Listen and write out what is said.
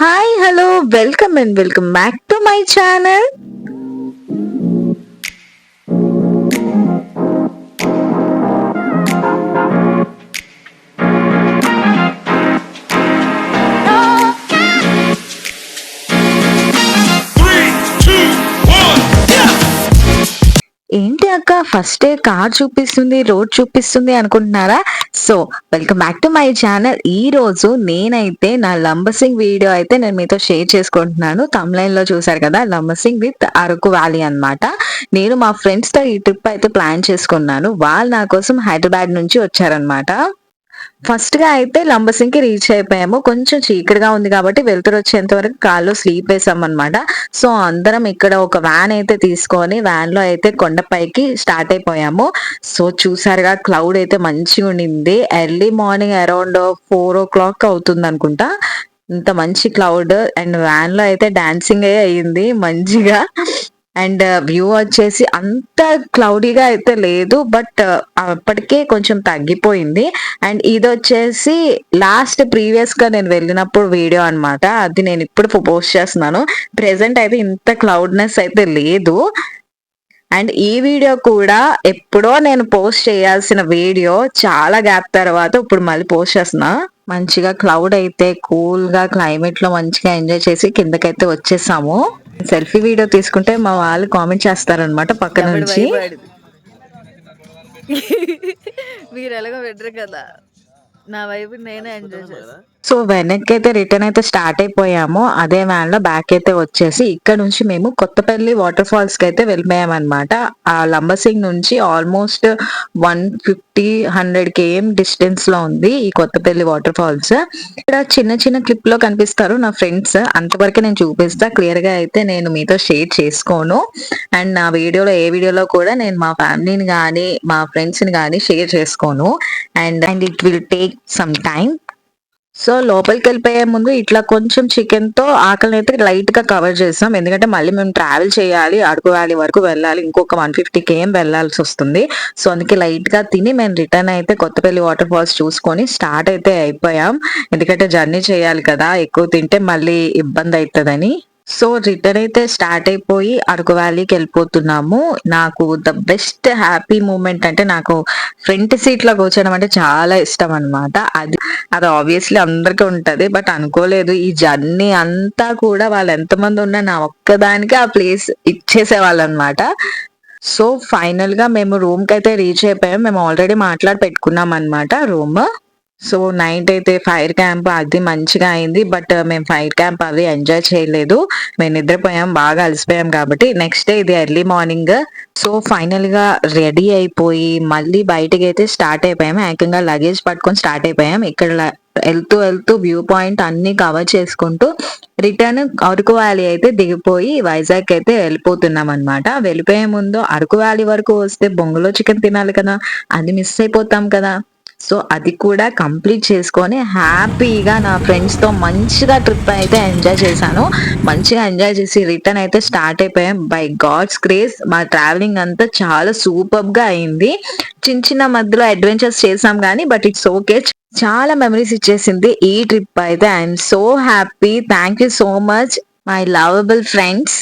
Hi, hello, welcome and welcome back to my channel. ఏంటి అక్క ఫస్టే కార్ చూపిస్తుంది, రోడ్ చూపిస్తుంది అనుకుంటున్నారా? So welcome back to my channel. ఈ రోజు నేనైతే నా లంబసింగ్ వీడియో అయితే నేను మీతో షేర్ చేసుకుంటున్నాను. తమ్లైన్ లో చూసారు కదా, లంబసింగ్ విత్ అరకు వ్యాలీ అన్నమాట. నేను మా ఫ్రెండ్స్ తో ఈ ట్రిప్ అయితే ప్లాన్ చేసుకున్నాను. వాళ్ళు నా కోసం హైదరాబాద్ నుంచి వచ్చారనమాట. ఫస్ట్ గా అయితే లంబసింగ్ కి రీచ్ అయిపోయాము. కొంచెం చీకటిగా ఉంది కాబట్టి వెళ్తురు వచ్చేంత వరకు కార్లో స్లీప్ వేసాం అనమాట. సో అందరం ఇక్కడ ఒక వ్యాన్ అయితే తీసుకొని వ్యాన్ లో అయితే కొండపైకి స్టార్ట్ అయిపోయాము. సో చూసారుగా, క్లౌడ్ అయితే మంచిగా ఉండింది. ఎర్లీ మార్నింగ్ అరౌండ్ 4 o'clock అవుతుంది అనుకుంటా. ఇంత మంచి క్లౌడ్ అండ్ వ్యాన్ లో అయితే డాన్సింగ్ అయ్యింది మంచిగా. అండ్ వ్యూ వచ్చేసి అంత క్లౌడీగా అయితే లేదు, బట్ అప్పటికే కొంచెం తగ్గిపోయింది. అండ్ ఇది వచ్చేసి లాస్ట్ ప్రీవియస్ గా నేను వెళ్ళినప్పుడు వీడియో అన్నమాట. అది నేను ఇప్పుడు పోస్ట్ చేస్తున్నాను. ప్రెసెంట్ అయితే ఇంత క్లౌడ్నెస్ అయితే లేదు. అండ్ ఈ వీడియో కూడా ఎప్పుడో నేను పోస్ట్ చేయాల్సిన వీడియో, చాలా గ్యాప్ తర్వాత ఇప్పుడు మళ్ళీ పోస్ట్ చేస్తున్నా. మంచిగా క్లౌడ్ అయితే కూల్ గా క్లైమేట్ లో మంచిగా ఎంజాయ్ చేసి కిందకైతే వచ్చేసాము. సెల్ఫీ వీడియో తీసుకుంటే మా వాళ్ళు కామెంట్ చేస్తారనమాట పక్క ఎవడి నుంచి. వైబ్ ఆడిది. మీరు ఎలాగో వినరు కదా, నా వైపు నేనే ఎంజాయ్ చేస్తా. సో వెనక్కి అయితే రిటర్న్ అయితే స్టార్ట్ అయిపోయాము. అదే వ్యాన్ లో బ్యాక్ అయితే వచ్చేసి ఇక్కడ నుంచి మేము కొత్తపల్లి వాటర్ ఫాల్స్ కి అయితే వెళ్ళిపోయామన్నమాట. ఆ లంబసింగ్ నుంచి ఆల్మోస్ట్ 150-100 km డిస్టెన్స్ లో ఉంది ఈ కొత్తపల్లి వాటర్ ఫాల్స్. ఇక్కడ చిన్న చిన్న క్లిప్ లో కనిపిస్తారు నా ఫ్రెండ్స్, అంతవరకు నేను చూపిస్తా. క్లియర్ గా అయితే నేను మీతో షేర్ చేసుకోను. అండ్ నా వీడియోలో ఏ వీడియోలో కూడా నేను మా ఫ్యామిలీని కానీ మా ఫ్రెండ్స్ ని కానీ షేర్ చేసుకోను. And it will take some time. So లోపలికి వెళ్ళిపోయే ముందు ఇట్లా కొంచెం చికెన్ తో ఆకలిని అయితే లైట్ గా కవర్ చేసాం. ఎందుకంటే మళ్ళీ మేము ట్రావెల్ చేయాలి, అరకు వ్యాలీ వరకు వెళ్ళాలి, ఇంకొక 150 km వెళ్ళాల్సి వస్తుంది. సో అందుకే లైట్ గా తిని మేము రిటర్న్ అయితే కొత్తపల్లి వాటర్ ఫాల్స్ చూసుకొని స్టార్ట్ అయితే అయిపోయాం. ఎందుకంటే జర్నీ చేయాలి కదా, ఎక్కువ తింటే మళ్ళీ ఇబ్బంది అవుతుందని. సో రిటర్న్ అయితే స్టార్ట్ అయిపోయి అరకు వ్యాలీకి వెళ్ళిపోతున్నాము. నాకు ద బెస్ట్ హ్యాపీ మూమెంట్ అంటే నాకు ఫ్రంట్ సీట్ లో కూర్చోడం అంటే చాలా ఇష్టం అనమాట. అది ఆబ్వియస్లీ అందరికీ ఉంటది, బట్ అనుకోలేదు ఈ జర్నీ అంతా కూడా వాళ్ళు ఎంతమంది ఉన్నా నా ఒక్కదానికి ఆ ప్లేస్ ఇచ్చేసేవాళ్ళు అనమాట. సో ఫైనల్ గా మేము రూమ్ కి అయితే రీచ్ అయిపోయాం. మేము ఆల్రెడీ మాట్లాడి పెట్టుకున్నాం అనమాట రూమ్. సో నైట్ అయితే ఫైర్ క్యాంప్ అది మంచిగా అయింది, బట్ మేము ఫైర్ క్యాంప్ అది ఎంజాయ్ చేయలేదు. మేము నిద్రపోయాం, బాగా అలసిపోయాం కాబట్టి. నెక్స్ట్ డే ఇది ఎర్లీ మార్నింగ్. సో ఫైనల్ గా రెడీ అయిపోయి మళ్ళీ బయటకి అయితే స్టార్ట్ అయిపోయాము. ఏకంగా లగేజ్ పట్టుకొని స్టార్ట్ అయిపోయాం. ఇక్కడ వెళ్తూ వెళ్తూ వ్యూ పాయింట్ అన్ని కవర్ చేసుకుంటూ రిటర్న్ అరకు వ్యాలీ అయితే దిగిపోయి వైజాగ్ అయితే వెళ్ళిపోతున్నాం అనమాట. వెళ్ళిపోయే ముందు అరకు వ్యాలీ వరకు వస్తే బొంగులో చికెన్ తినాలి కదా, అది మిస్ అయిపోతాం కదా. సో అది కూడా కంప్లీట్ చేసుకొని హ్యాపీగా నా ఫ్రెండ్స్ తో మంచిగా ట్రిప్ అయితే ఎంజాయ్ చేశాను. మంచిగా ఎంజాయ్ చేసి రిటర్న్ అయితే స్టార్ట్ అయిపోయాం. బై గాడ్స్ గ్రేస్ మా ట్రావెలింగ్ అంతా చాలా సూపర్ గా అయింది. చిన్న చిన్న మధ్యలో అడ్వెంచర్స్ చేసాం కానీ, బట్ ఇట్స్ ఓకే. చాలా మెమరీస్ ఇచ్చేసింది ఈ ట్రిప్ అయితే. I'm so happy. Thank you so much my lovable friends.